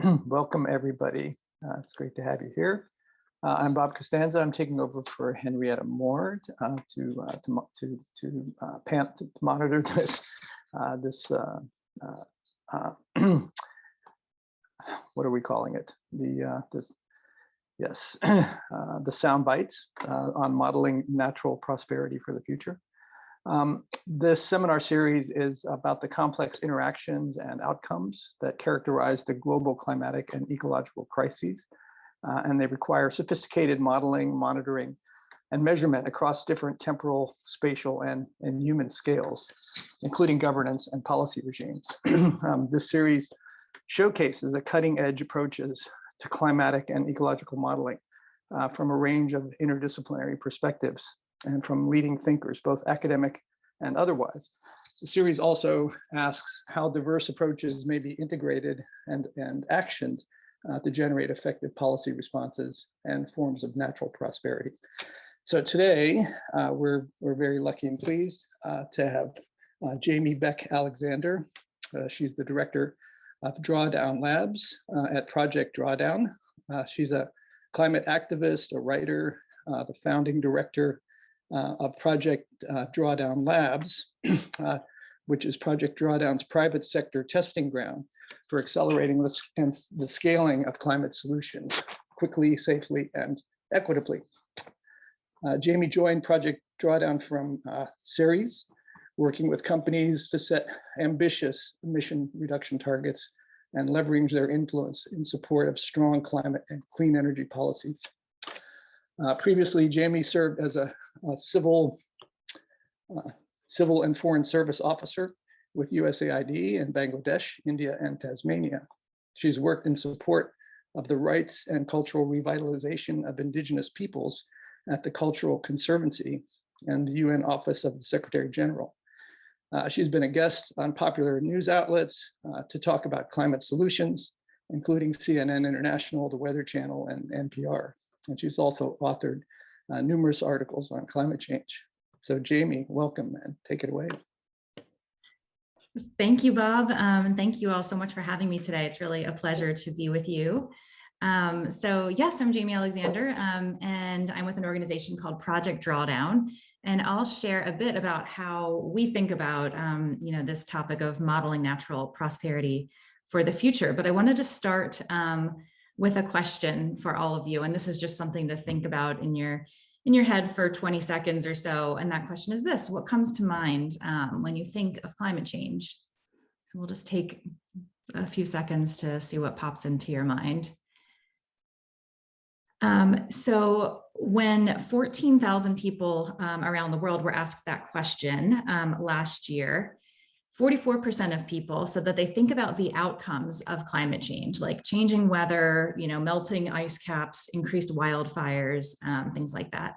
Welcome, everybody. It's great to have you here. I'm Bob Costanza. I'm taking over for Henrietta Moore to monitor what are we calling it? The Soundbites on modeling natural prosperity for the future. This seminar series is about the complex interactions and outcomes that characterize the global climatic and ecological crises, and they require sophisticated modeling, monitoring, and measurement across different temporal, spatial, and human scales, including governance and policy regimes. This series showcases the cutting-edge approaches to climatic and ecological modeling from a range of interdisciplinary perspectives and from leading thinkers, both academic and otherwise. The series also asks how diverse approaches may be integrated and actioned to generate effective policy responses and forms of natural prosperity. So today, we're very lucky and pleased to have Jamie Beck Alexander. She's the director of Drawdown Labs at Project Drawdown. She's a climate activist, a writer, the founding director of Project Drawdown Labs, which is Project Drawdown's private sector testing ground for accelerating the scaling of climate solutions quickly, safely, and equitably. Jamie joined Project Drawdown from Ceres, working with companies to set ambitious emission reduction targets and leverage their influence in support of strong climate and clean energy policies. Previously, Jamie served as a civil and foreign service officer with USAID in Bangladesh, India, and Tasmania. She's worked in support of the rights and cultural revitalization of Indigenous peoples at the Cultural Conservancy and the UN Office of the Secretary General. She's been a guest on popular news outlets to talk about climate solutions, including CNN International, the Weather Channel, and NPR. And she's also authored numerous articles on climate change. So Jamie, welcome and take it away. Thank you, Bob. And thank you all so much for having me today. It's really a pleasure to be with you. So yes, I'm Jamie Alexander, and I'm with an organization called Project Drawdown. And I'll share a bit about how we think about this topic of modeling natural prosperity for the future. But I wanted to start with a question for all of you. And this is just something to think about in your head for 20 seconds or so. And that question is this: what comes to mind when you think of climate change? So we'll just take a few seconds to see what pops into your mind. So when 14,000 people around the world were asked that question last year, 44% of people said that they think about the outcomes of climate change, like changing weather, melting ice caps, increased wildfires, things like that.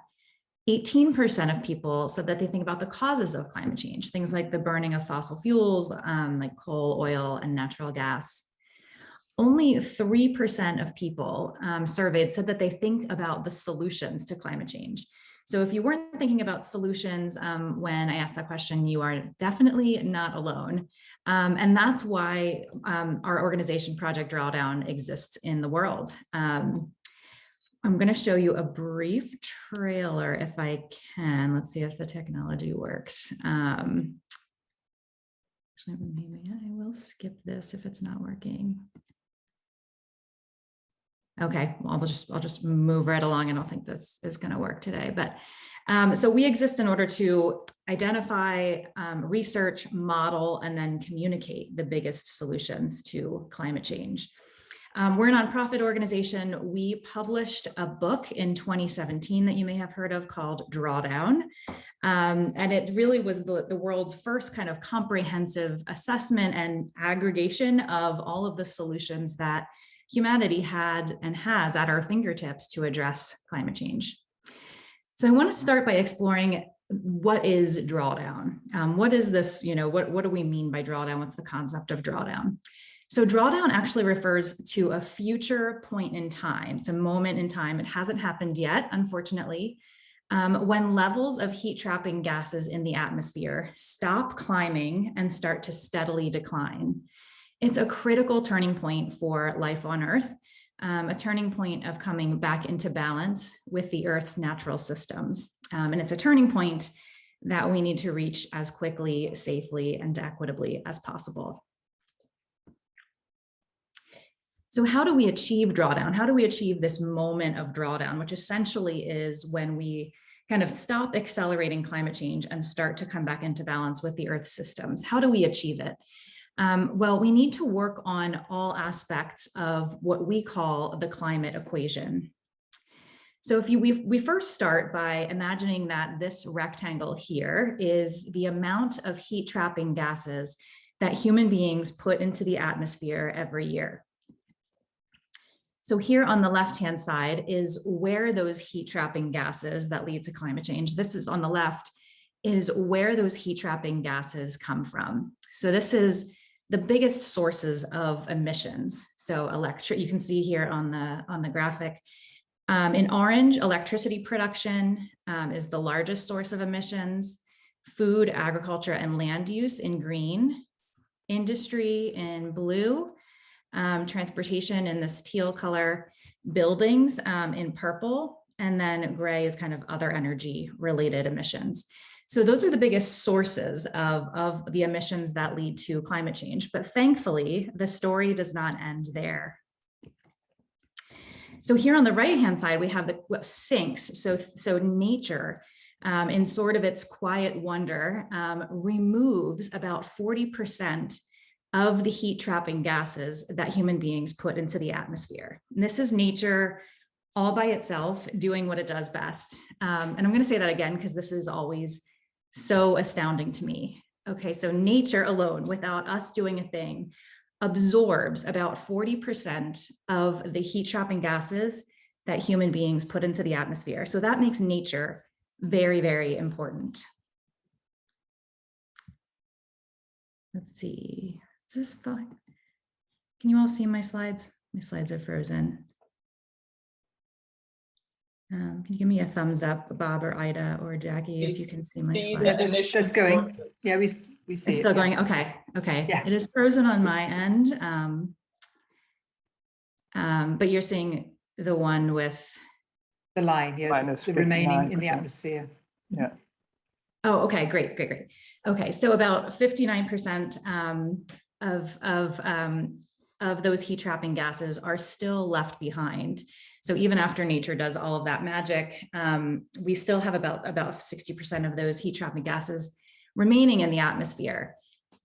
18% of people said that they think about the causes of climate change, things like the burning of fossil fuels, like coal, oil, and natural gas. Only 3% of people surveyed said that they think about the solutions to climate change. So if you weren't thinking about solutions when I asked that question, you are definitely not alone. And that's why our organization, Project Drawdown, exists in the world. I'm going to show you a brief trailer if I can. Let's see if the technology works. Actually, maybe I will skip this if it's not working. Okay, well, I'll just move right along. I don't think this is going to work today, but so we exist in order to identify, research, model, and then communicate the biggest solutions to climate change. We're a nonprofit organization. We published a book in 2017 that you may have heard of called Drawdown. And it really was the world's first kind of comprehensive assessment and aggregation of all of the solutions that humanity had and has at our fingertips to address climate change. So I want to start by exploring what is drawdown. What is this, what do we mean by drawdown? What's the concept of drawdown? So drawdown actually refers to a future point in time. It's a moment in time. It hasn't happened yet, unfortunately, when levels of heat trapping gases in the atmosphere stop climbing and start to steadily decline. It's a critical turning point for life on Earth, a turning point of coming back into balance with the Earth's natural systems. And it's a turning point that we need to reach as quickly, safely, and equitably as possible. So how do we achieve drawdown? How do we achieve this moment of drawdown, which essentially is when we kind of stop accelerating climate change and start to come back into balance with the Earth's systems? How do we achieve it? Well, we need to work on all aspects of what we call the climate equation. So if we first start by imagining that this rectangle here is the amount of heat trapping gases that human beings put into the atmosphere every year. So here on the left-hand side is where those heat trapping gases that lead to climate change, this is on the left, is where those heat trapping gases come from. So this is the biggest sources of emissions. So you can see here on the graphic. In orange, electricity production is the largest source of emissions. Food, agriculture, and land use in green. Industry in blue. Transportation in this teal color. Buildings in purple. And then gray is kind of other energy related emissions. So those are the biggest sources of the emissions that lead to climate change. But thankfully, the story does not end there. So here on the right-hand side, we have what sinks. So nature, in sort of its quiet wonder, removes about 40% of the heat trapping gases that human beings put into the atmosphere. And this is nature all by itself doing what it does best. And I'm going to say that again, because this is always so astounding to me. Okay, so nature alone, without us doing a thing, absorbs about 40% of the heat trapping gases that human beings put into the atmosphere. So that makes nature very, very important. Let's see, is this fine? Can you all see my slides? My slides are frozen. Can you give me a thumbs up, Bob or Ida or Jackie, if you can see my slides? That's going. Yeah, we see it's it. still going. Okay. Yeah. It is frozen on my end. But you're seeing the one with the line, yeah, the remaining in the atmosphere. Yeah. Oh, okay, great. Okay, so about 59% of those heat trapping gases are still left behind. So even after nature does all of that magic, we still have about 60% of those heat trapping gases remaining in the atmosphere.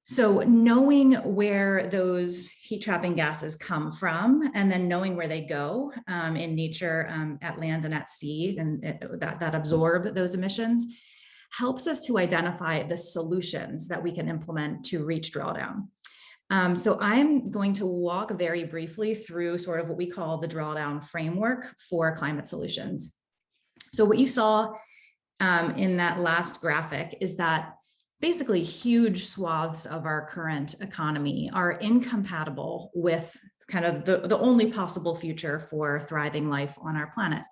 So knowing where those heat trapping gases come from, and then knowing where they go in nature, at land and at sea, and that absorb those emissions, helps us to identify the solutions that we can implement to reach drawdown. So I'm going to walk very briefly through sort of what we call the drawdown framework for climate solutions. So what you saw in that last graphic is that basically huge swaths of our current economy are incompatible with kind of the only possible future for thriving life on our planet.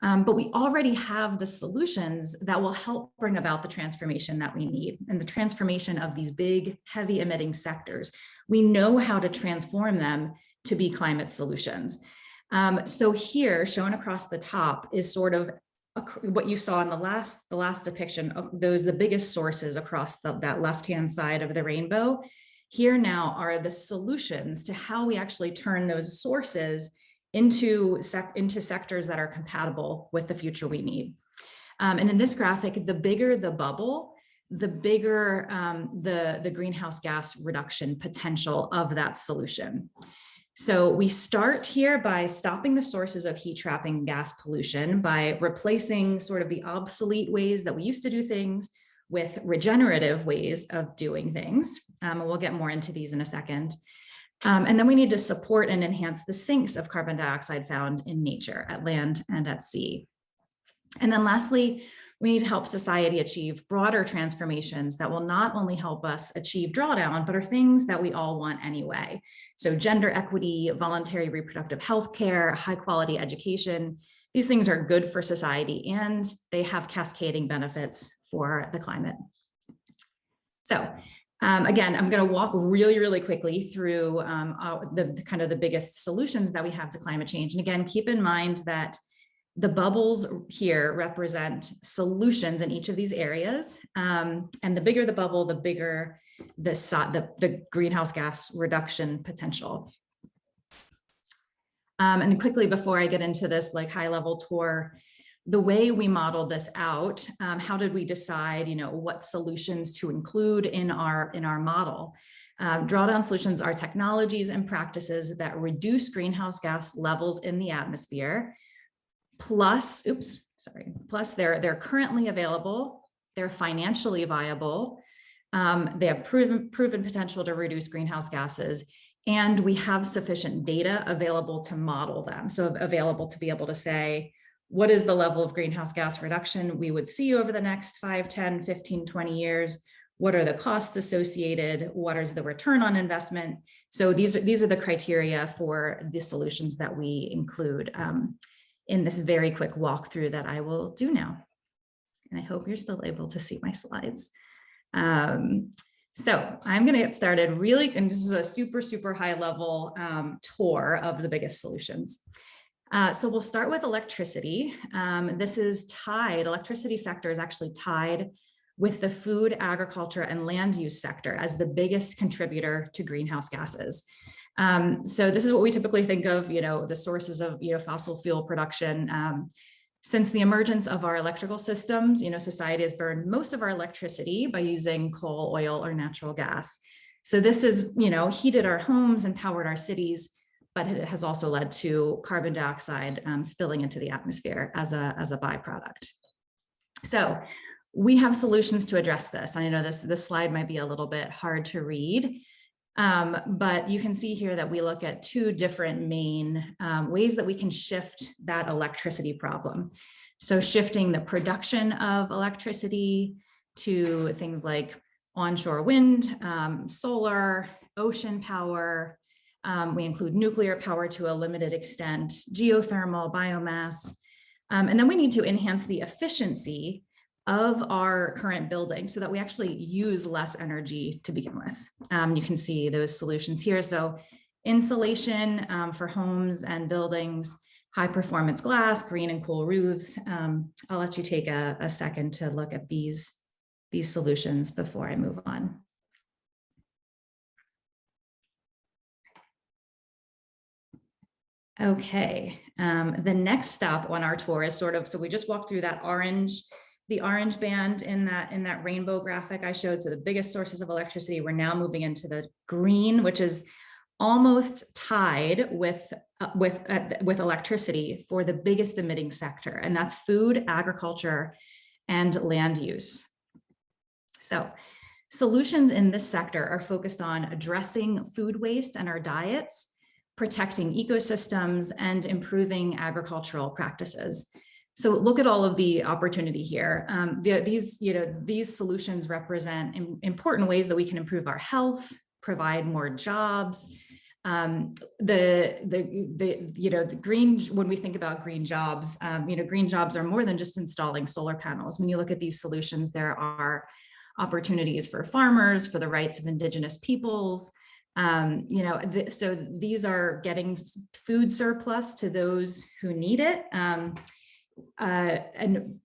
But we already have the solutions that will help bring about the transformation that we need, and the transformation of these big, heavy emitting sectors. We know how to transform them to be climate solutions. So here, shown across the top, is sort of what you saw in the last depiction of the biggest sources across that left-hand side of the rainbow. Here now are the solutions to how we actually turn those sources into sectors that are compatible with the future we need. And in this graphic, the bigger the bubble, the bigger the greenhouse gas reduction potential of that solution. So we start here by stopping the sources of heat trapping gas pollution by replacing sort of the obsolete ways that we used to do things with regenerative ways of doing things. And we'll get more into these in a second. And then we need to support and enhance the sinks of carbon dioxide found in nature at land and at sea. And then lastly, we need to help society achieve broader transformations that will not only help us achieve drawdown, but are things that we all want anyway. So gender equity, voluntary reproductive health care, high quality education, these things are good for society and they have cascading benefits for the climate. So Again, I'm going to walk really, really quickly through the kind of the biggest solutions that we have to climate change. And again, keep in mind that the bubbles here represent solutions in each of these areas. And the bigger the bubble, the bigger the greenhouse gas reduction potential. And quickly, before I get into this like high level tour, the way we modeled this out, how did we decide, what solutions to include in our model? Drawdown solutions are technologies and practices that reduce greenhouse gas levels in the atmosphere, plus they're currently available, they're financially viable, they have proven potential to reduce greenhouse gases, and we have sufficient data available to model them. So available to be able to say, what is the level of greenhouse gas reduction we would see over the next 5, 10, 15, 20 years? What are the costs associated? What is the return on investment? So these are the criteria for the solutions that we include in this very quick walkthrough that I will do now. And I hope you're still able to see my slides. So I'm going to get started really, and this is a super, super high level tour of the biggest solutions. So we'll start with electricity. This is tied, electricity sector is actually tied with the food, agriculture, and land use sector as the biggest contributor to greenhouse gases. So this is what we typically think of, the sources of, fossil fuel production. Since the emergence of our electrical systems, society has burned most of our electricity by using coal, oil, or natural gas. So this is, heated our homes and powered our cities, but it has also led to carbon dioxide spilling into the atmosphere as a byproduct. So we have solutions to address this. I know this slide might be a little bit hard to read, but you can see here that we look at two different main ways that we can shift that electricity problem. So shifting the production of electricity to things like onshore wind, solar, ocean power. We include nuclear power to a limited extent, geothermal, biomass, and then we need to enhance the efficiency of our current building so that we actually use less energy to begin with. You can see those solutions here. So insulation for homes and buildings, high performance glass, green and cool roofs. I'll let you take a second to look at these solutions before I move on. Okay, the next stop on our tour is so we just walked through that the orange band in that rainbow graphic I showed. So the biggest sources of electricity, we're now moving into the green, which is almost tied with electricity for the biggest emitting sector, and that's food, agriculture, and land use. So solutions in this sector are focused on addressing food waste in our diets, protecting ecosystems, and improving agricultural practices. So look at all of the opportunity here. These solutions represent important ways that we can improve our health, provide more jobs. The green, when we think about green jobs, green jobs are more than just installing solar panels. When you look at these solutions, there are opportunities for farmers, for the rights of indigenous peoples. So these are getting food surplus to those who need it, and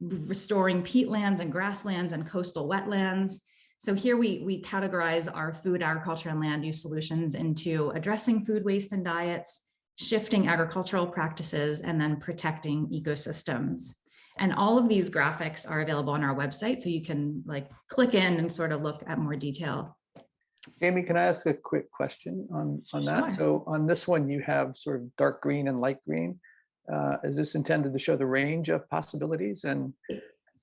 restoring peatlands and grasslands and coastal wetlands. So here we categorize our food, agriculture, and land use solutions into addressing food waste and diets, shifting agricultural practices, and then protecting ecosystems. And all of these graphics are available on our website, so you can click in and sort of look at more detail. Amy, can I ask a quick question on that? Sure. So on this one, you have sort of dark green and light green. Is this intended to show the range of possibilities? And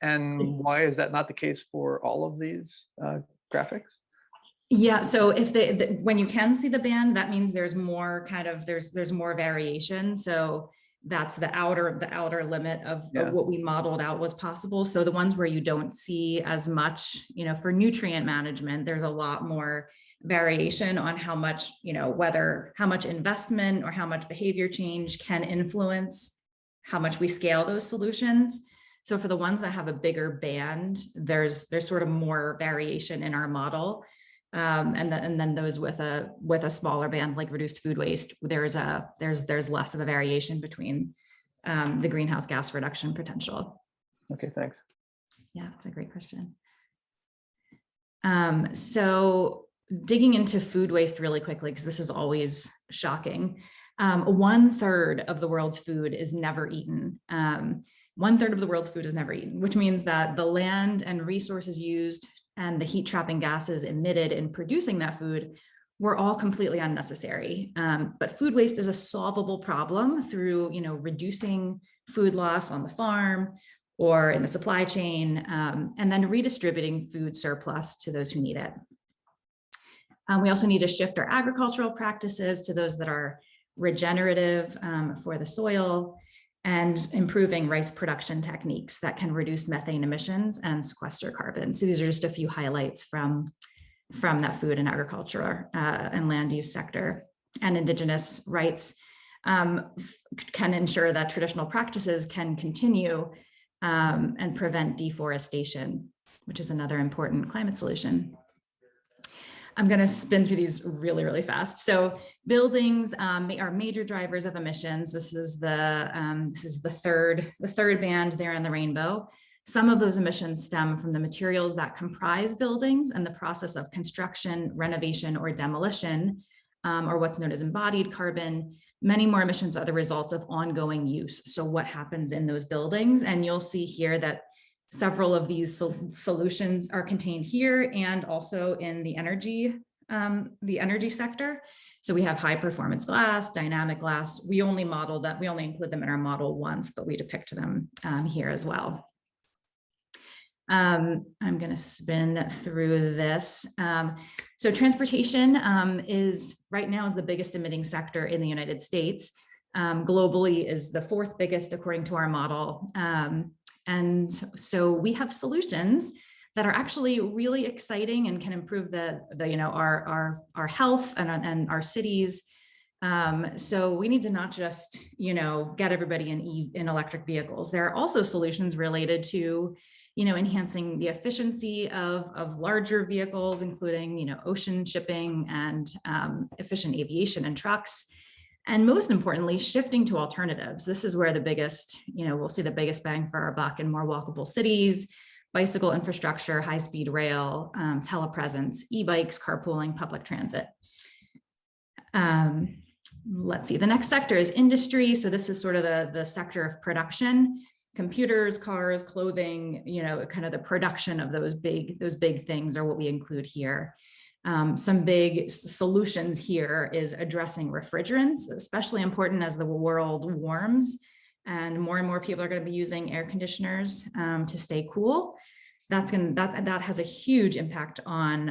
why is that not the case for all of these graphics? Yeah, so if when you can see the band, that means there's more there's more variation. So that's the outer limit of what we modeled out was possible. So the ones where you don't see as much, for nutrient management, there's a lot more variation on how much, how much investment or how much behavior change can influence how much we scale those solutions. So for the ones that have a bigger band, there's sort of more variation in our model. and then those with a smaller band, like reduced food waste, there's less of a variation between the greenhouse gas reduction potential. Okay, thanks. Yeah, that's a great question. So digging into food waste really quickly, because this is always shocking. 1/3 of the world's food is never eaten. 1/3 of the world's food is never eaten, which means that the land and resources used and the heat trapping gases emitted in producing that food were all completely unnecessary. But food waste is a solvable problem through, reducing food loss on the farm or in the supply chain, and then redistributing food surplus to those who need it. We also need to shift our agricultural practices to those that are regenerative for the soil, and improving rice production techniques that can reduce methane emissions and sequester carbon. So these are just a few highlights from that food and agriculture and land use sector. And Indigenous rights can ensure that traditional practices can continue and prevent deforestation, which is another important climate solution. I'm going to spin through these really, really fast. So buildings are major drivers of emissions. This is the third band there in the rainbow. Some of those emissions stem from the materials that comprise buildings and the process of construction, renovation, or demolition, or what's known as embodied carbon. Many more emissions are the result of ongoing use. So what happens in those buildings? And you'll see here that several of these solutions are contained here and also in the energy sector. So we have high performance glass, dynamic glass. We only include them in our model once, but we depict them here as well. I'm going to spin through this. So transportation is the biggest emitting sector in the United States. Globally is the 4th biggest according to our model. And so we have solutions that are actually really exciting and can improve our health and our cities. So we need to not just get everybody in electric vehicles. There are also solutions related to enhancing the efficiency of larger vehicles, including ocean shipping and efficient aviation and trucks. And most importantly, shifting to alternatives. This is where we'll see the biggest bang for our buck in more walkable cities, bicycle infrastructure, high-speed rail, telepresence, e-bikes, carpooling, public transit. Let's see, the next sector is industry. So this is sort of the sector of production, computers, cars, clothing, kind of the production of those big things are what we include here. Some big solutions here is addressing refrigerants, especially important as the world warms and more people are going to be using air conditioners to stay cool. That has a huge impact on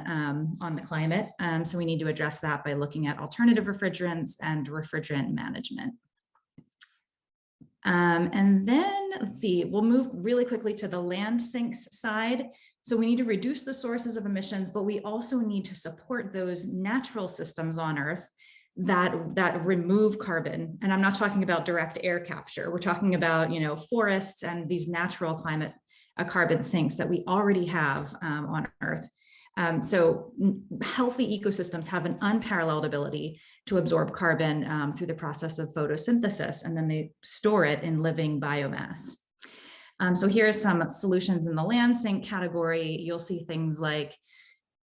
the climate. So we need to address that by looking at alternative refrigerants and refrigerant management. And then let's see, we'll move really quickly to the land sinks side. So we need to reduce the sources of emissions, but we also need to support those natural systems on Earth that remove carbon. And I'm not talking about direct air capture. We're talking about, forests and these natural climate carbon sinks that we already have on Earth. So healthy ecosystems have an unparalleled ability to absorb carbon through the process of photosynthesis, and then they store it in living biomass. So here are some solutions in the land sink category. You'll see things like,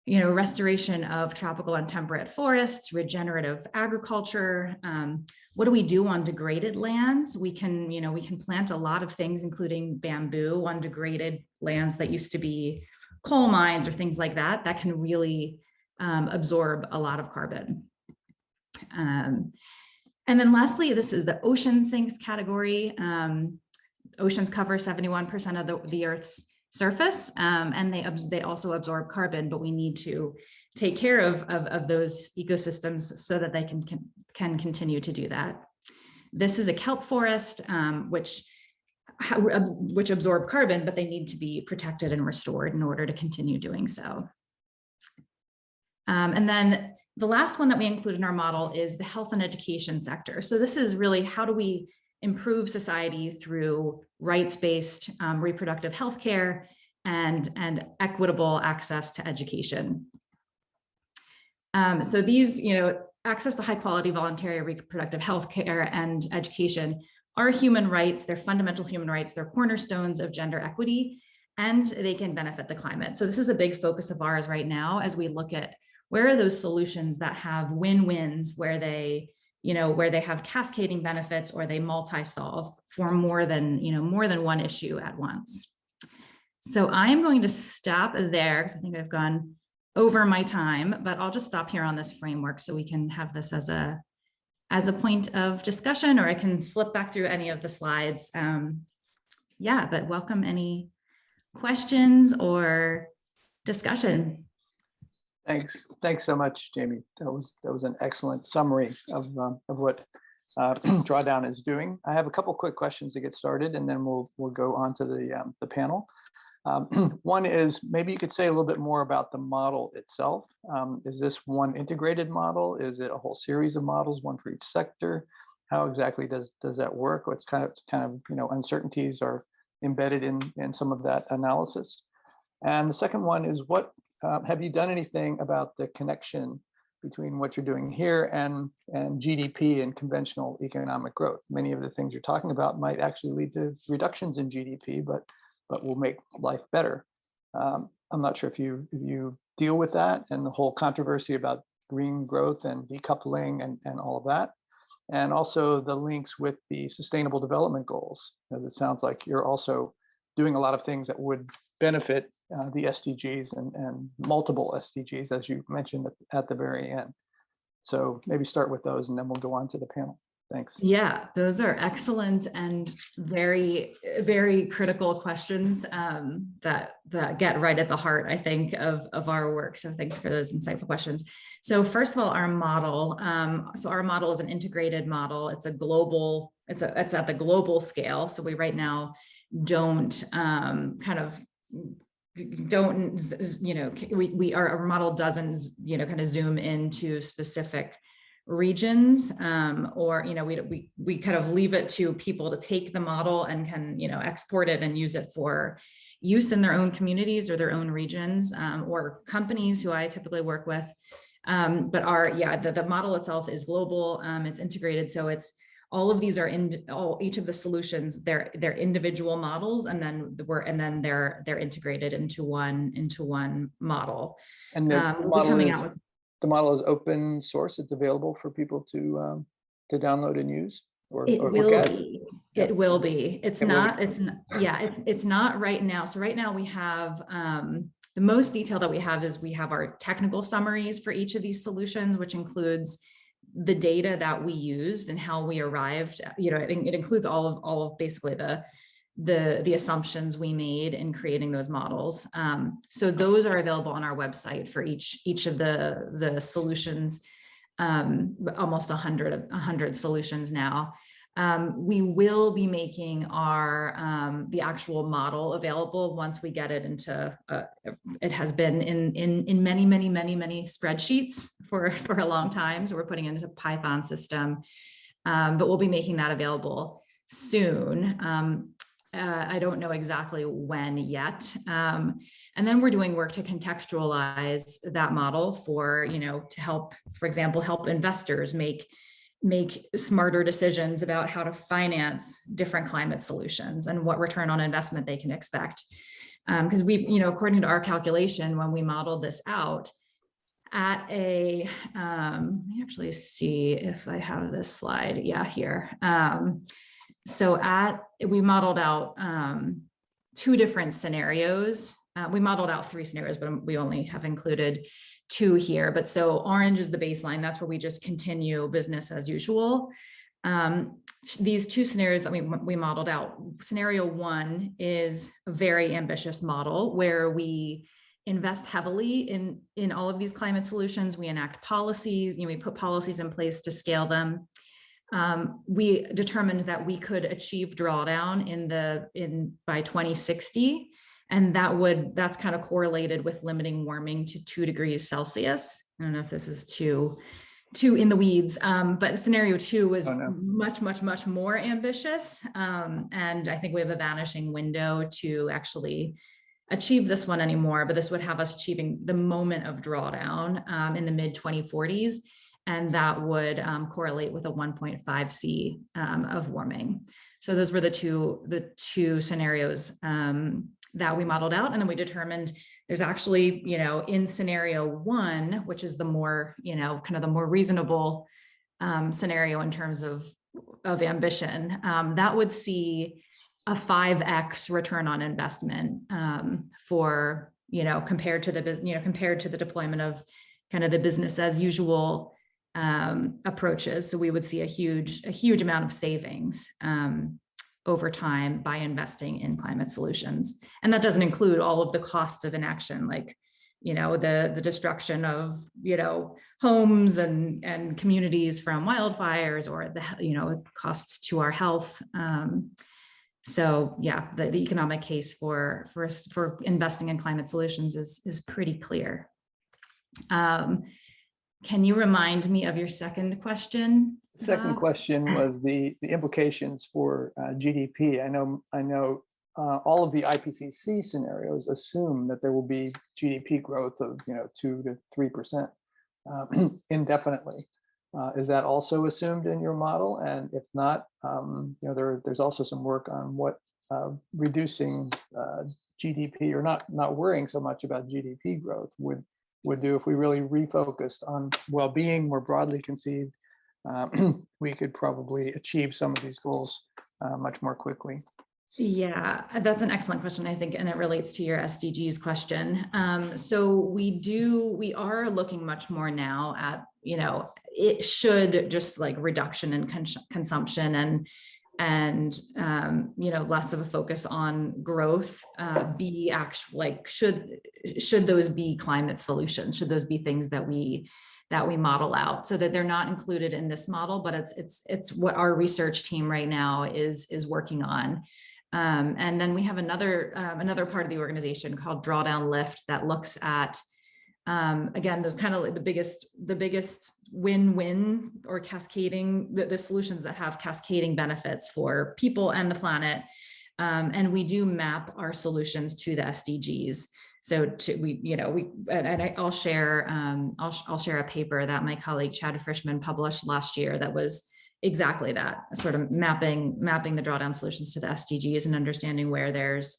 restoration of tropical and temperate forests, regenerative agriculture. What do we do on degraded lands? We can plant a lot of things, including bamboo on degraded lands that used to be coal mines or things like that can really absorb a lot of carbon. And then lastly, this is the ocean sinks category. Oceans cover 71% of the Earth's surface, and they also absorb carbon, but we need to take care of those ecosystems so that they can continue to do that. This is a kelp forest, which absorb carbon, but they need to be protected and restored in order to continue doing so. And then the last one that we include in our model is the health and education sector. So this is really, how do we improve society through rights-based reproductive health care and equitable access to education. So these, access to high quality voluntary reproductive health care and education are human rights. They're fundamental human rights. They're cornerstones of gender equity, and they can benefit the climate. So this is a big focus of ours right now as we look at where are those solutions that have win-wins, where they have cascading benefits, or they multi-solve for more than one issue at once. So I am going to stop there because I think I've gone over my time, but I'll just stop here on this framework so we can have this as a point of discussion, or I can flip back through any of the slides. Yeah, but welcome any questions or discussion. Thanks so much, Jamie. That was an excellent summary of what Drawdown is doing. I have a couple quick questions to get started, and then we'll go on to the panel. One is, maybe you could say a little bit more about the model itself. Is this one integrated model? Is it a whole series of models, one for each sector? How exactly does that work? What's kind of uncertainties are embedded in some of that analysis? And the second one is, what have you done anything about the connection between what you're doing here and GDP and conventional economic growth? Many of the things you're talking about might actually lead to reductions in GDP, but will make life better. I'm not sure if you deal with that and the whole controversy about green growth and decoupling and all of that, and also the links with the Sustainable Development Goals, as it sounds like you're also doing a lot of things that would benefit the SDGs and multiple SDGs, as you mentioned at the very end. So maybe start with those, and then we'll go on to the panel. Thanks. Yeah, those are excellent and very, very critical questions that get right at the heart, I think, of our work. So thanks for those insightful questions. So first of all, our model. So our model is an integrated model. It's a global. It's at the global scale. So we right now don't our model doesn't kind of zoom into specific regions, or we kind of leave it to people to take the model and can export it and use it for use in their own communities or their own regions, or companies who I typically work with. But the model itself is global. It's integrated, so it's all of these are each of the solutions, they're individual models, and then they're integrated into one model. And the model is open source. It's available for people to download and use, It will be. It's not right now. So right now we have the most detail that we have is we have our technical summaries for each of these solutions, which includes the data that we used and how we arrived. It includes all of basically the assumptions we made in creating those models. So those are available on our website for each of the solutions, almost 100 solutions now. We will be making the actual model available once we get it into, it has been in many spreadsheets for a long time. So we're putting it into a Python system, but we'll be making that available soon. I don't know exactly when yet. And then we're doing work to contextualize that model to help, for example, help investors make smarter decisions about how to finance different climate solutions and what return on investment they can expect. Because according to our calculation, when we modeled this out at let me actually see if I have this slide. Yeah, here. We modeled out 2 different scenarios. We modeled out 3 scenarios, but we only have included 2 here. But so orange is the baseline. That's where we just continue business as usual. These 2 scenarios that we modeled out. Scenario 1 is a very ambitious model where we invest heavily in all of these climate solutions. We enact policies. We put policies in place to scale them. We determined that we could achieve drawdown by 2060, and that's kind of correlated with limiting warming to 2 degrees Celsius. I don't know if this is too in the weeds, but scenario 2 was much more ambitious, and I think we have a vanishing window to actually achieve this one anymore, but this would have us achieving the moment of drawdown in the mid 2040s. And that would correlate with a 1.5 C of warming. So those were the two scenarios that we modeled out. And then we determined there's actually, in scenario 1, which is the more, kind of the more reasonable scenario in terms of ambition, that would see a 5x return on investment for, compared to the deployment of kind of the business as usual approaches. So we would see a huge amount of savings over time by investing in climate solutions. And that doesn't include all of the costs of inaction, like, the destruction of, homes and communities from wildfires, or the, costs to our health. So yeah, the economic case for investing in climate solutions is pretty clear. Can you remind me of your second question? The second question was the implications for GDP. I know all of the IPCC scenarios assume that there will be GDP growth of 2 to 3% indefinitely. Is that also assumed in your model? And if not, there's also some work on what reducing GDP, or not worrying so much about GDP growth would do if we really refocused on well-being more broadly conceived. We could probably achieve some of these goals much more quickly. Yeah, that's an excellent question, I think, and it relates to your SDGs question. So we are looking much more now at, it should just like reduction in consumption and less of a focus on growth be actual, like should those be climate solutions? Should those be things that we model out, so that they're not included in this model, but it's what our research team right now is working on. And then we have another part of the organization called Drawdown Lift that looks at, again, those kind of like the biggest win-win or cascading, the solutions that have cascading benefits for people and the planet. And we do map our solutions to the SDGs. So I'll share a paper that my colleague Chad Frischman published last year that was exactly that, sort of mapping the drawdown solutions to the SDGs and understanding where there's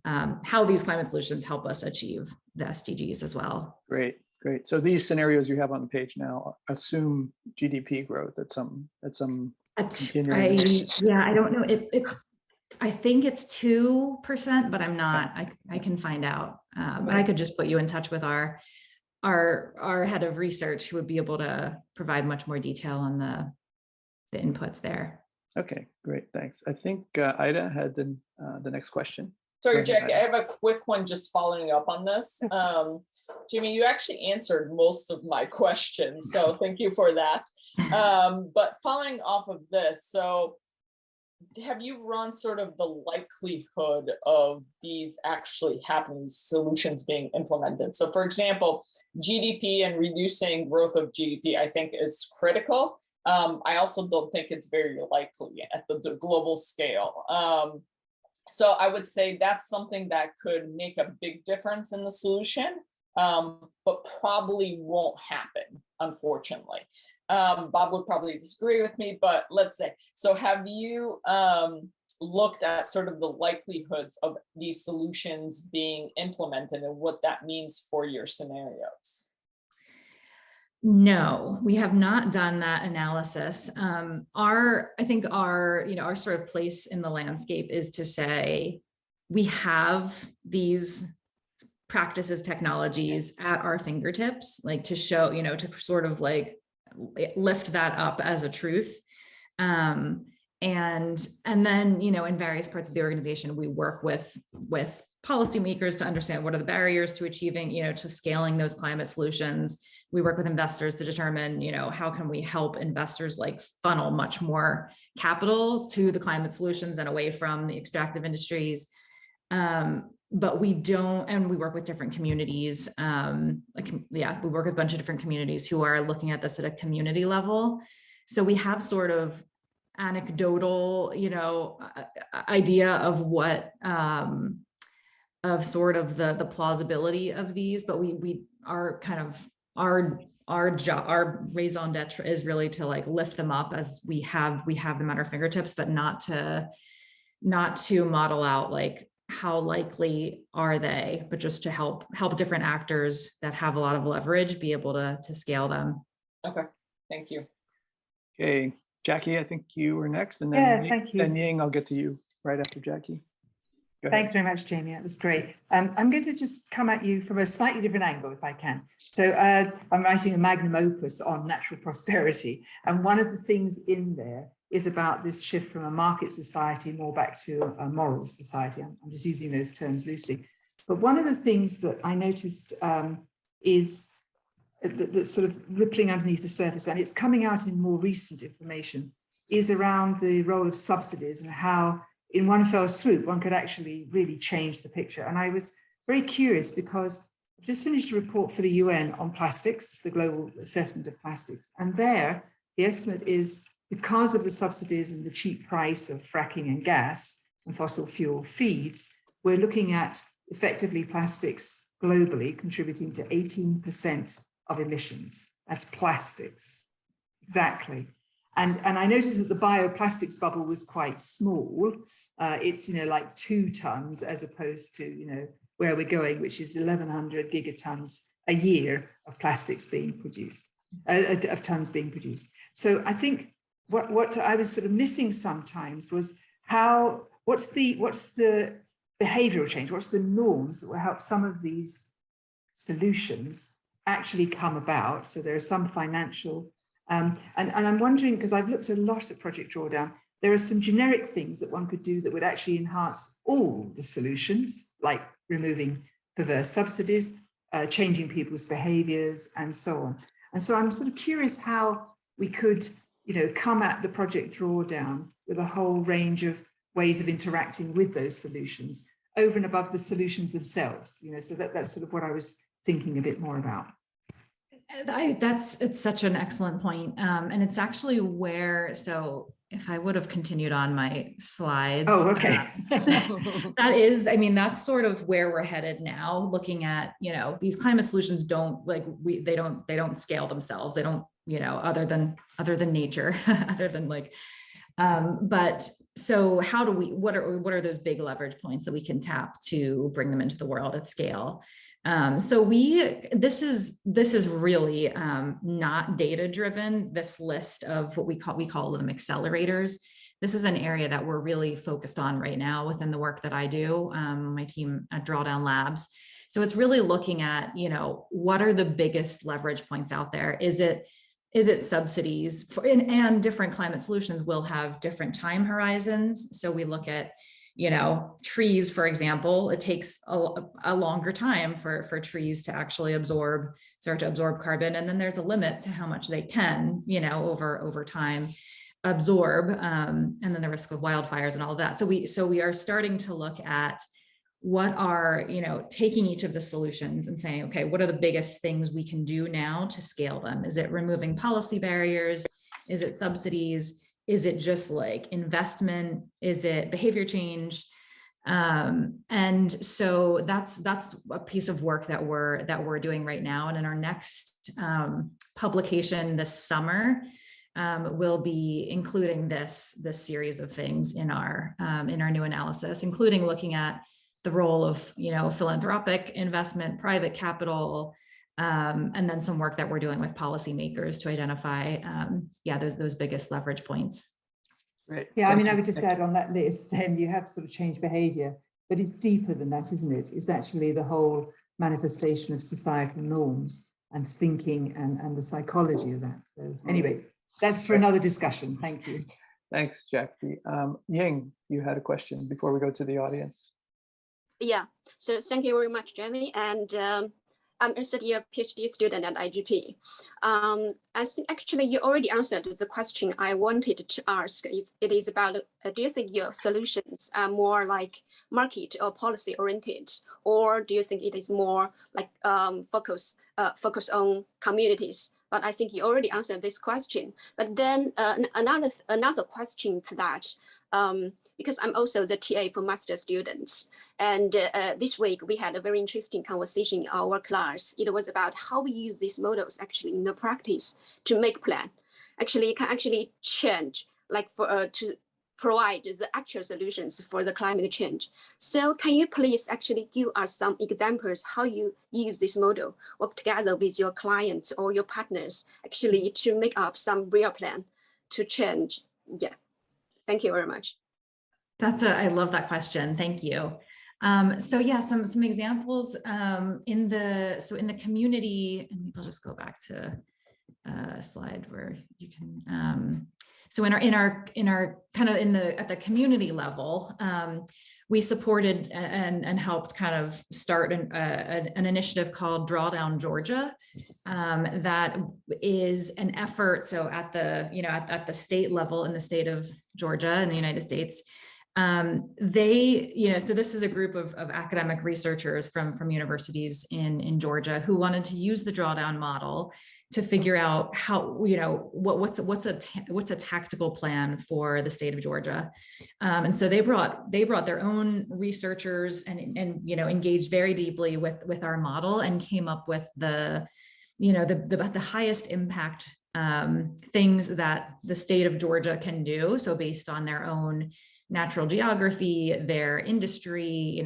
how these climate solutions help us achieve the SDGs as well. Great. So these scenarios you have on the page now assume GDP growth at some. I don't know. I think it's 2%, but I'm not. I can find out. But I could just put you in touch with our head of research, who would be able to provide much more detail on the inputs there. Okay, great, thanks. I think Ida had the next question. Sorry, Jackie, I have a quick one just following up on this. Jimmy, you actually answered most of my questions, so thank you for that. But following off of this, so have you run sort of the likelihood of these actually happening, solutions being implemented? So for example, GDP and reducing growth of GDP, I think is critical. I also don't think it's very likely at the global scale. So I would say that's something that could make a big difference in the solution, but probably won't happen, unfortunately. Bob would probably disagree with me, but let's say, so have you looked at sort of the likelihoods of these solutions being implemented and what that means for your scenarios? No, we have not done that analysis. I think our sort of place in the landscape is to say, we have these practices, technologies at our fingertips, like to show, to sort of like lift that up as a truth. And then, in various parts of the organization, we work with policymakers to understand what are the barriers to achieving, to scaling those climate solutions. We work with investors to determine, how can we help investors like funnel much more capital to the climate solutions and away from the extractive industries. But we don't, and we work with different communities. We work with a bunch of different communities who are looking at this at a community level. So we have sort of anecdotal, idea of what sort of the plausibility of these, but we are kind of our job, our raison d'etre is really to like lift them up as we have them at our fingertips, but not to model out like how likely are they, but just to help different actors that have a lot of leverage be able to scale them. Okay, thank you. Okay, Jackie, I think you were next, and then thank you. Then Ying, I'll get to you right after Jackie. Thanks very much, Jamie. That was great. I'm going to just come at you from a slightly different angle, if I can. So I'm writing a magnum opus on natural prosperity. And one of the things in there is about this shift from a market society more back to a moral society. I'm just using those terms loosely. But one of the things that I noticed is that sort of rippling underneath the surface, and it's coming out in more recent information, is around the role of subsidies and how in one fell swoop, one could actually really change the picture. And I was very curious because I've just finished a report for the UN on plastics, the global assessment of plastics. And there, the estimate is because of the subsidies and the cheap price of fracking and gas and fossil fuel feeds, we're looking at effectively plastics globally contributing to 18% of emissions. That's plastics, exactly. And I noticed that the bioplastics bubble was quite small. It's, like 2 tons as opposed to, where we're going, which is 1,100 gigatons a year of plastics being produced, of tons being produced. So I think what I was sort of missing sometimes was what's the behavioral change? What's the norms that will help some of these solutions actually come about? So there are some financial and I'm wondering, because I've looked a lot at Project Drawdown, there are some generic things that one could do that would actually enhance all the solutions, like removing perverse subsidies, changing people's behaviors, and so on. And so I'm sort of curious how we could, come at the Project Drawdown with a whole range of ways of interacting with those solutions over and above the solutions themselves. So that's sort of what I was thinking a bit more about. It's such an excellent point. And it's actually where, so if I would have continued on my slides. Oh, okay. That's sort of where we're headed now, looking at, these climate solutions don't they don't scale themselves. They don't, other than nature, other than but so how do we, what are those big leverage points that we can tap to bring them into the world at scale? So this is really not data driven. This list of what we call them accelerators. This is an area that we're really focused on right now within the work that I do, my team at Drawdown Labs. So it's really looking at, what are the biggest leverage points out there? Is it subsidies and different climate solutions will have different time horizons. So we look at, trees, for example, it takes a longer time for trees to actually start to absorb carbon. And then there's a limit to how much they can, over time absorb, and then the risk of wildfires and all of that. So we are starting to look at what are, taking each of the solutions and saying, okay, what are the biggest things we can do now to scale them? Is it removing policy barriers? Is it subsidies? Is it just investment? Is it behavior change? And so that's a piece of work that we're doing right now. And in our next publication this summer, we'll be including this series of things in our new analysis, including looking at the role of philanthropic investment, private capital, and then some work that we're doing with policymakers to identify those biggest leverage points. Great. Yeah, I would just add on that list, then you have sort of changed behavior, but it's deeper than that, isn't it? It's actually the whole manifestation of societal norms and thinking and the psychology of that. So anyway, that's for another discussion. Thank you. Thanks, Jackie. Ying, you had a question before we go to the audience. Yeah, so thank you very much, Jamie. And I'm a third-year PhD student at IGP. I think actually you already answered the question I wanted to ask. It is about, do you think your solutions are more like market or policy oriented, or do you think it is more like focus on communities? But I think you already answered this question. But then another question to that, because I'm also the TA for master students. And this week we had a very interesting conversation in our class. It was about how we use these models actually in the practice to make plan. Actually, it can actually change, like to provide the actual solutions for the climate change. So can you please actually give us some examples how you use this model, work together with your clients or your partners, actually to make up some real plan to change? Yeah, thank you very much. I love that question. Thank you. So yeah, some examples in the community, and maybe I'll just go back to a slide where you can. So at the community level, we supported and helped kind of start an initiative called Drawdown Georgia. That is an effort. So at the state level in the state of Georgia in the United States, so this is a group of academic researchers from universities in Georgia who wanted to use the drawdown model to figure out how, what's a tactical plan for the state of Georgia. And so they brought their own researchers and engaged very deeply with our model and came up with the highest impact things that the state of Georgia can do. So based on their own natural geography, their industry,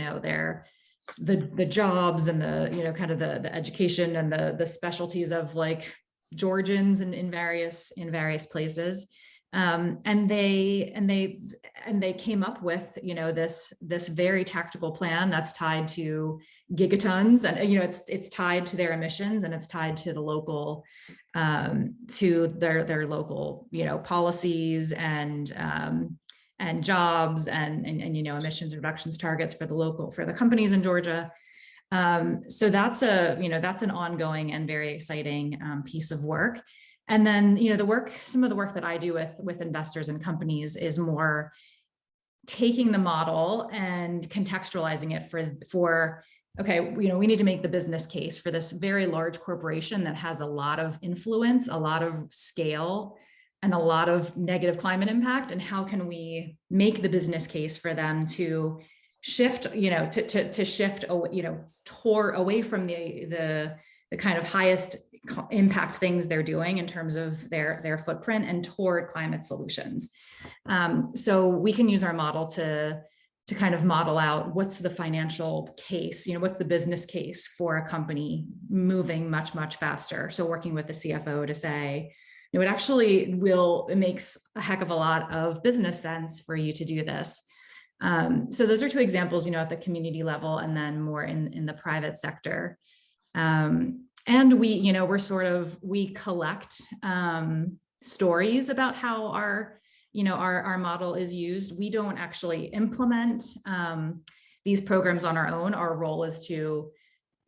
the jobs and the education and the specialties of like Georgians in various places. And they came up with, this very tactical plan that's tied to gigatons, and it's tied to their emissions, and it's tied to the local, to their local, policies and jobs and emissions reductions targets for the companies in Georgia. So that's an ongoing and very exciting piece of work. And then, some of the work that I do with investors and companies is more taking the model and contextualizing it for okay, we need to make the business case for this very large corporation that has a lot of influence, a lot of scale, and a lot of negative climate impact. And how can we make the business case for them to shift, to shift, away from the kind of highest impact things they're doing in terms of their footprint and toward climate solutions. So we can use our model to kind of model out what's the financial case, what's the business case for a company moving much, much faster. So working with the CFO to say, it makes a heck of a lot of business sense for you to do this. So those are two examples, at the community level, and then more in the private sector. And we collect stories about how our model is used. We don't actually implement these programs on our own. Our role is to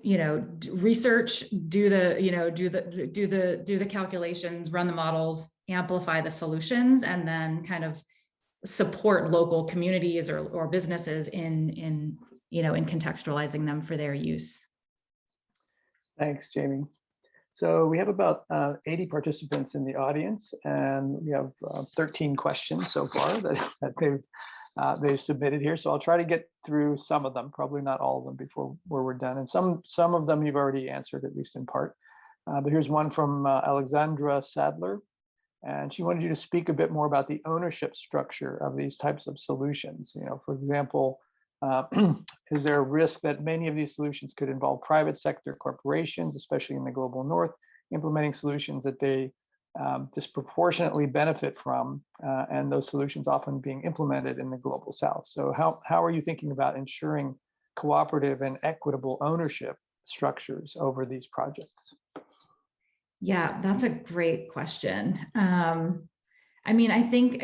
research, do the calculations, run the models, amplify the solutions, and then kind of support local communities or businesses in contextualizing them for their use. Thanks, Jamie. So we have about 80 participants in the audience, and we have 13 questions so far that they've submitted here. So I'll try to get through some of them, probably not all of them before we're done. And some of them you've already answered, at least in part. But here's one from Alexandra Sadler. And she wanted you to speak a bit more about the ownership structure of these types of solutions. For example, is there a risk that many of these solutions could involve private sector corporations, especially in the global north, implementing solutions that they disproportionately benefit from, and those solutions often being implemented in the global south? So how are you thinking about ensuring cooperative and equitable ownership structures over these projects? Yeah, that's a great question. I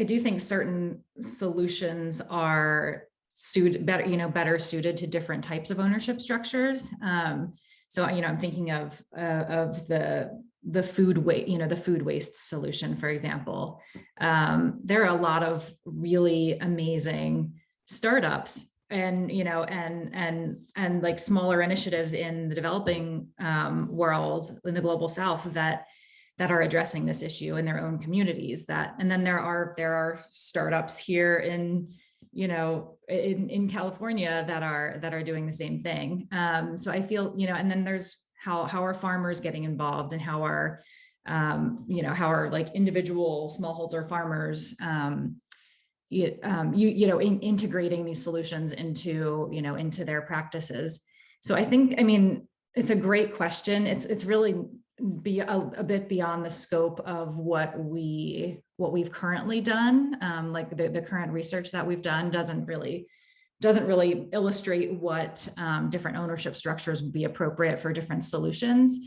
do think certain solutions are better suited to different types of ownership structures. So I'm thinking of the food waste solution, for example. There are a lot of really amazing startups and like smaller initiatives in the developing world, in the global south, that are addressing this issue in their own communities. And then there are startups here in in California that are doing the same thing. So I feel, and then there's how are farmers getting involved, and how are like individual smallholder farmers, integrating these solutions into their practices. So I think, it's a great question. It's really a bit beyond the scope of what we've currently done. Like the current research that we've done doesn't really illustrate what different ownership structures would be appropriate for different solutions.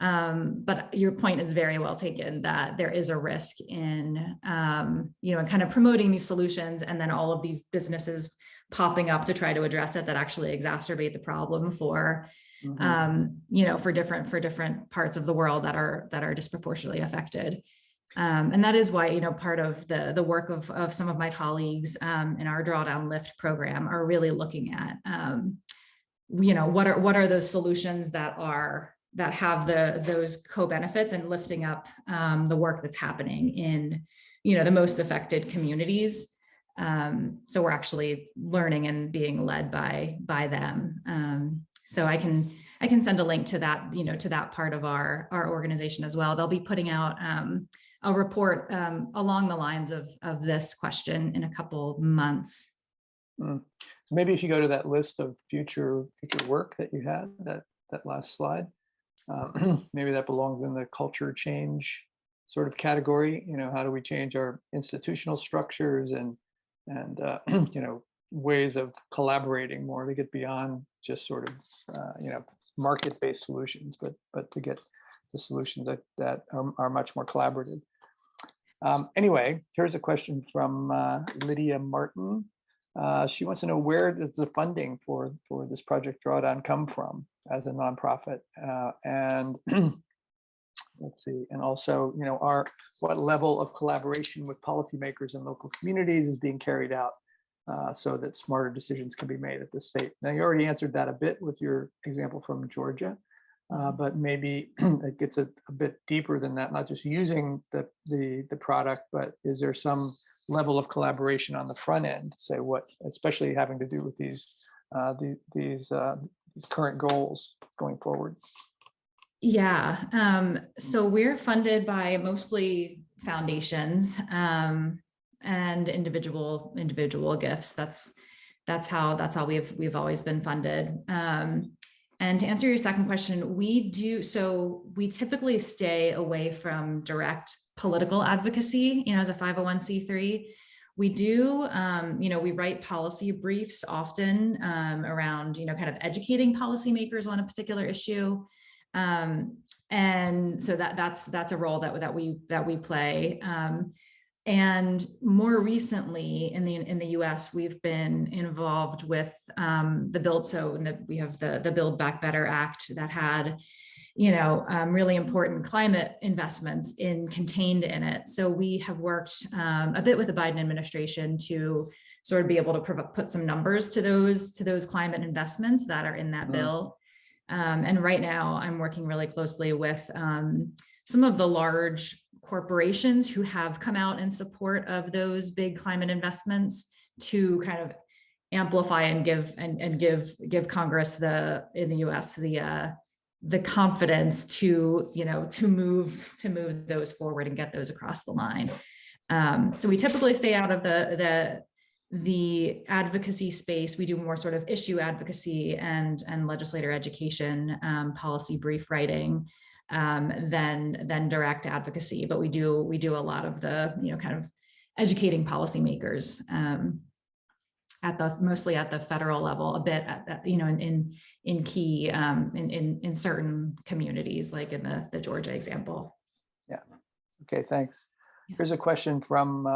But your point is very well taken, that there is a risk in, kind of promoting these solutions, and then all of these businesses popping up to try to address it that actually exacerbate the problem for, for different parts of the world that are disproportionately affected. And that is why, part of the work of some of my colleagues in our Drawdown Lift program are really looking at, what are those solutions that have those co-benefits, and lifting up the work that's happening in, the most affected communities. So we're actually learning and being led by them. So I can send a link to that, to that part of our organization as well. They'll be putting out a report along the lines of this question in a couple months. So maybe if you go to that list of future work that you had, that last slide, maybe that belongs in the culture change sort of category. How do we change our institutional structures and ways of collaborating more to get beyond just sort of market-based solutions, but to get to solutions that are much more collaborative. Anyway, here's a question from Lydia Martin. She wants to know, where does the funding for this Project Drawdown come from as a nonprofit? And let's see, and also, what level of collaboration with policymakers and local communities is being carried out so that smarter decisions can be made at the state? Now, you already answered that a bit with your example from Georgia, but maybe it gets a bit deeper than that, not just using the product, but is there some level of collaboration on the front end, say what, especially having to do with these current goals going forward? Yeah, so we're funded by mostly foundations and individual gifts. That's how we've always been funded. And to answer your second question, we typically stay away from direct political advocacy, as a 501c3. We do, we write policy briefs often around, kind of educating policymakers on a particular issue. And so that's a role that we play. And more recently in the US, we've been involved with the Build. So we have the Build Back Better Act that had, really important climate investments contained in it. So we have worked a bit with the Biden administration to sort of be able to put some numbers to those climate investments that are in that bill. And right now I'm working really closely with some of the large corporations who have come out in support of those big climate investments to kind of amplify and give Congress in the US the confidence to move those forward and get those across the line. So we typically stay out of the advocacy space. We do more sort of issue advocacy and legislator education, policy brief writing, than direct advocacy. But we do a lot of the kind of educating policymakers mostly at the federal level, a bit at in key in certain communities, like in the Georgia example. Yeah. Okay. Thanks. Yeah. Here's a question from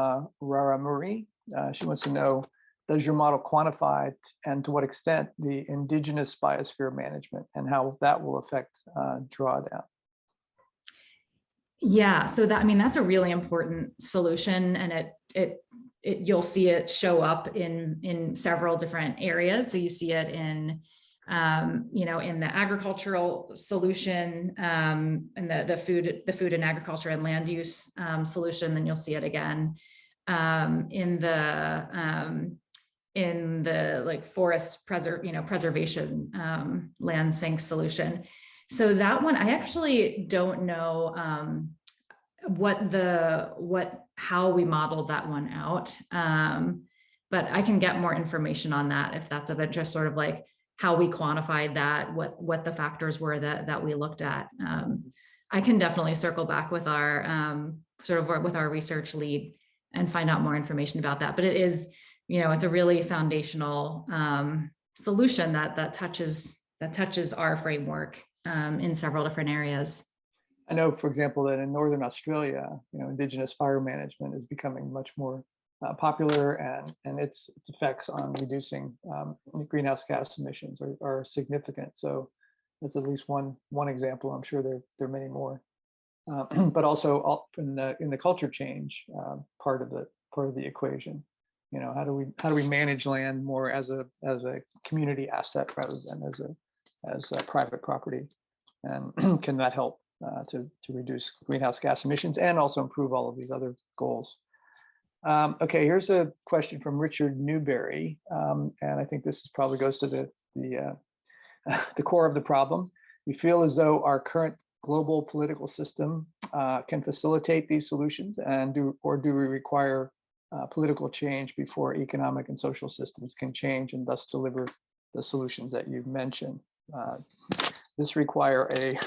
Rara Marie. She wants to know, does your model quantify and to what extent the indigenous biosphere management and how that will affect drawdown? Yeah, so that's a really important solution, and you'll see it show up in several different areas. So you see it in in the agricultural solution, and the food and agriculture and land use solution. Then you'll see it again in the in the like forest preservation land sink solution. So that one, I actually don't know how we modeled that one out. But I can get more information on that if that's of interest, sort of like how we quantified that, what the factors were that we looked at. I can definitely circle back with our with our research lead and find out more information about that. But it is, it's a really foundational solution that touches our framework in several different areas. I know, for example, that in Northern Australia, indigenous fire management is becoming much more popular, and its effects on reducing greenhouse gas emissions are significant. So that's at least one example. I'm sure there are many more. But also in the culture change part of the equation, how do we manage land more as a community asset rather than as a private property, and can that help to reduce greenhouse gas emissions and also improve all of these other goals? Okay, here's a question from Richard Newberry, and I think this probably goes to the core of the problem. We feel as though our current global political system can facilitate these solutions, do we require political change before economic and social systems can change and thus deliver the solutions that you've mentioned? This require a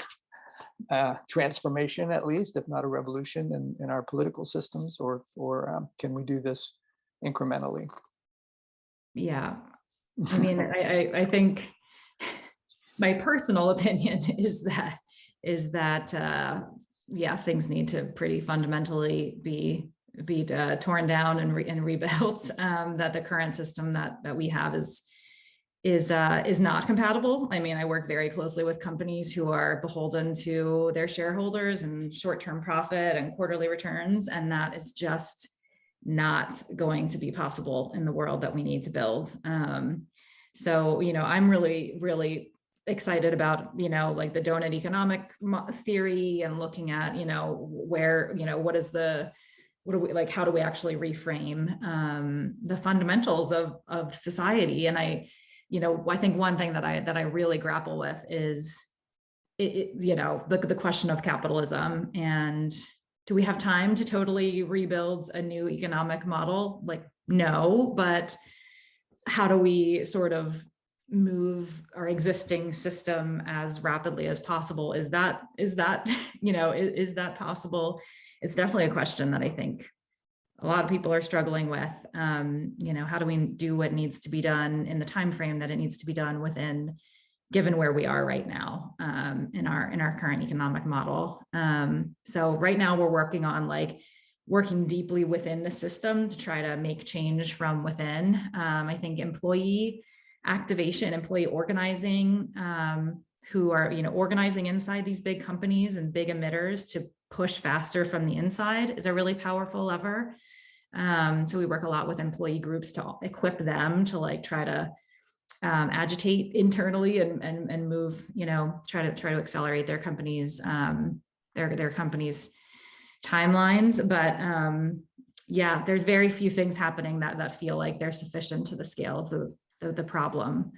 transformation, at least, if not a revolution in our political systems, or can we do this incrementally? Yeah, I mean, I think my personal opinion is that yeah, things need to pretty fundamentally be torn down and rebuilt. That the current system that we have is not compatible. I mean, I work very closely with companies who are beholden to their shareholders and short-term profit and quarterly returns, and that is just not going to be possible in the world that we need to build. So, I'm really, really excited about, like the donut economic theory and looking at, where, how do we actually reframe the fundamentals of society? And I think one thing that I really grapple with is, the question of capitalism, and do we have time to totally rebuild a new economic model? Like, no, but how do we sort of move our existing system as rapidly as possible? Is that possible? It's definitely a question that I think a lot of people are struggling with. How do we do what needs to be done in the time frame that it needs to be done within, given where we are right now in our current economic model? So right now we're working on working deeply within the system to try to make change from within. I think employee activation, employee organizing, who are organizing inside these big companies and big emitters to push faster from the inside, is a really powerful lever. So we work a lot with employee groups to equip them to try to agitate internally and move, try to accelerate their companies, their companies' timelines. But yeah, there's very few things happening that feel like they're sufficient to the scale of the problem.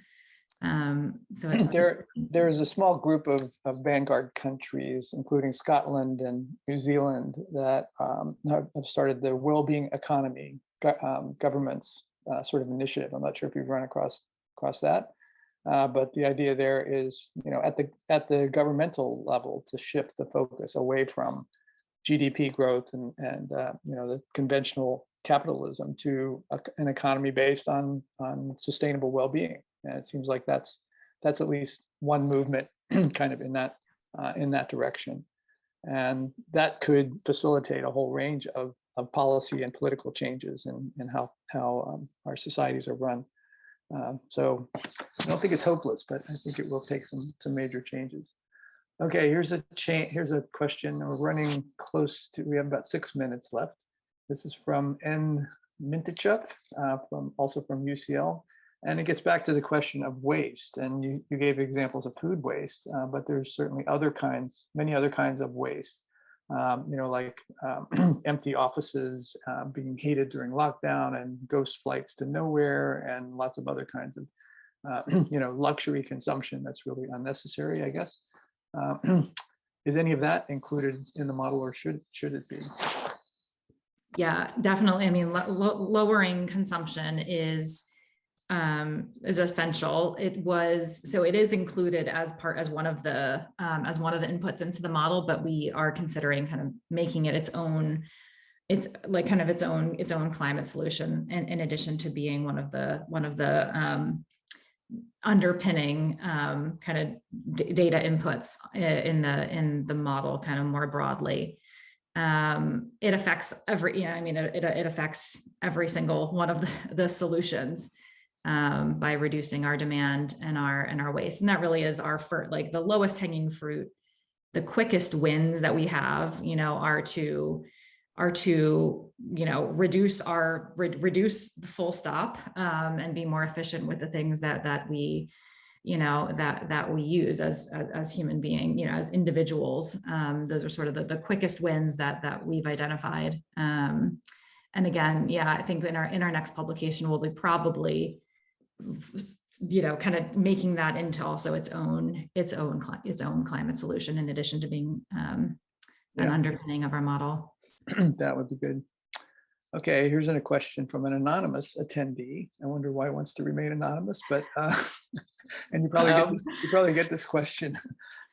So it's there is a small group of vanguard countries, including Scotland and New Zealand, that have started the well-being economy government's sort of initiative. I'm not sure if you've run across that, but the idea there is, at the governmental level, to shift the focus away from GDP growth and the conventional capitalism to an economy based on sustainable well-being. And it seems like that's at least one movement kind of in that direction. And that could facilitate a whole range of policy and political changes in how our societies are run. So I don't think it's hopeless, but I think it will take some major changes. Okay, here's a question. We're running close to, we have about 6 minutes left. This is from N. Mintichuk, also from UCL. And it gets back to the question of waste. And you gave examples of food waste, but there's certainly many other kinds of waste. like empty offices being heated during lockdown and ghost flights to nowhere and lots of other kinds of, luxury consumption that's really unnecessary, I guess. Is any of that included in the model, or should it be? Yeah, definitely. I mean, lowering consumption is essential. It is included as one of the inputs into the model, but we are considering kind of making it its own climate solution, in addition to being one of the underpinning kind of data inputs in the model kind of more broadly. It affects it affects every single one of the solutions by reducing our demand and our waste. And that really is the lowest hanging fruit. The quickest wins that we have, are to reduce full stop, and be more efficient with the things that we use as human beings, as individuals. Those are sort of the quickest wins that we've identified. And again, I think in our next publication, we'll be probably, kind of making that into also its own climate solution, in addition to being an underpinning of our model. That would be good. Okay, here's a question from an anonymous attendee. I wonder why it wants to remain anonymous, but and you probably get this question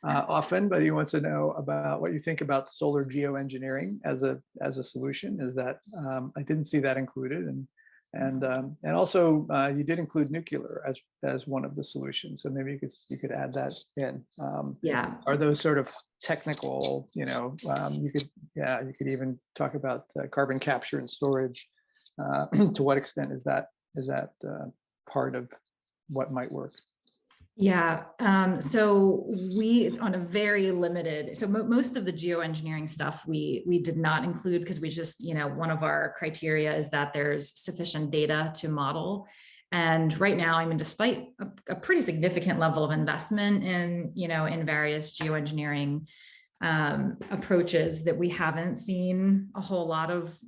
often, but he wants to know about what you think about solar geoengineering as a solution. Is that I didn't see that included, and also you did include nuclear as one of the solutions. So maybe you could add that in. Are those sort of technical? You could even talk about carbon capture and storage. To what extent is that part of what might work? So it's on a very limited, so most of the geoengineering stuff we did not include, because we just, one of our criteria is that there's sufficient data to model. And right now, despite a pretty significant level of investment in various geoengineering approaches, that we haven't seen a whole lot of,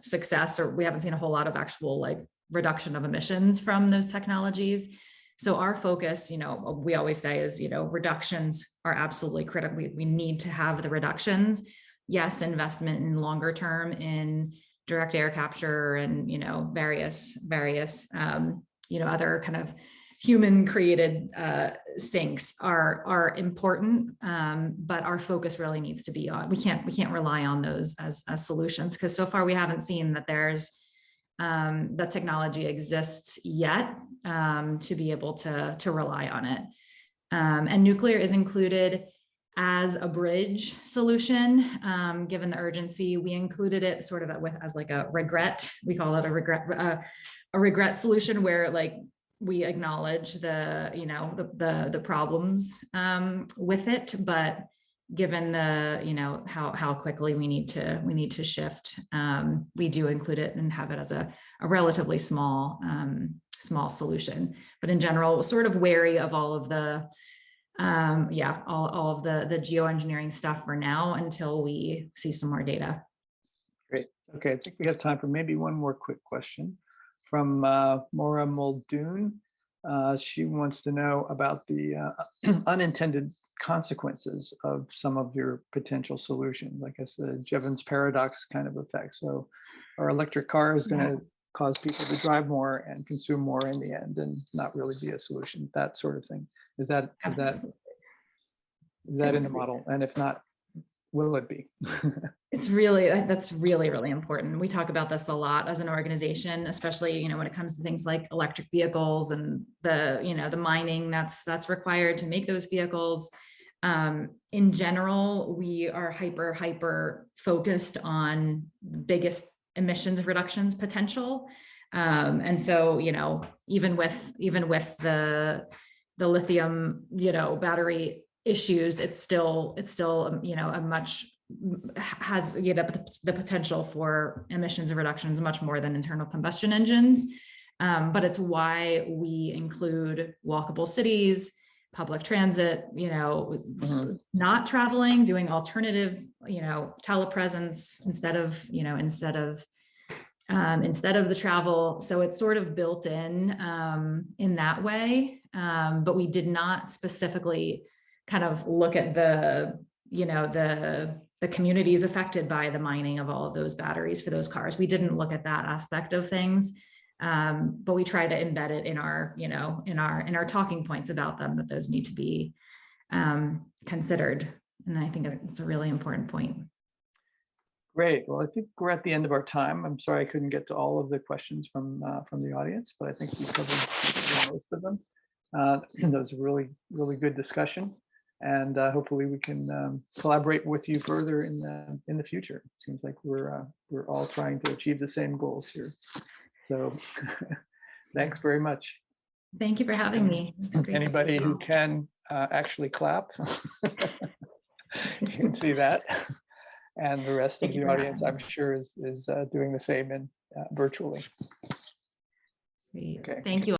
success, or we haven't seen a whole lot of actual reduction of emissions from those technologies. So our focus, we always say is, reductions are absolutely critical. We need to have the reductions. Yes, investment in longer term in direct air capture and, various, other kind of human created sinks are important. But our focus really needs to be on, we can't rely on those as solutions, because so far we haven't seen that there's that technology exists yet to be able to rely on it. And nuclear is included as a bridge solution. Given the urgency, we included it sort of as a regret. We call it a regret solution, where we acknowledge the problems with it, but given the how quickly we need to shift, we do include it and have it as a relatively small solution. But in general, we're sort of wary of all of the all of the geoengineering stuff for now, until we see some more data. Great. Okay, I think we have time for maybe one more quick question from Maura Muldoon. She wants to know about the unintended consequences of some of your potential solutions. I guess the Jevons paradox kind of effect. So our electric car is going to cause people to drive more and consume more in the end, and not really be a solution, that sort of thing. Is that in the model? And if not, will it be? That's really, really important. We talk about this a lot as an organization, especially, when it comes to things like electric vehicles and the mining that's required to make those vehicles. In general, we are hyper focused on the biggest emissions reductions potential. And so, even with the lithium, battery issues, it's still a much has the potential for emissions reductions much more than internal combustion engines. But it's why we include walkable cities, public transit, not traveling, doing alternative, telepresence instead of the travel. So it's sort of built in that way. But we did not specifically kind of look at the communities affected by the mining of all of those batteries for those cars. We didn't look at that aspect of things. But we try to embed it in our, in our talking points about them, that those need to be considered. And I think it's a really important point. Great. Well, I think we're at the end of our time. I'm sorry I couldn't get to all of the questions from the audience, but I think we covered most of them. That was a really, really good discussion, and hopefully we can collaborate with you further in the future. Seems like we're all trying to achieve the same goals here. So thanks very much. Thank you for having me. Anybody who can actually clap, you can see that. And the rest of the audience, I'm sure, is doing the same in virtually. Great. Okay. Thank you.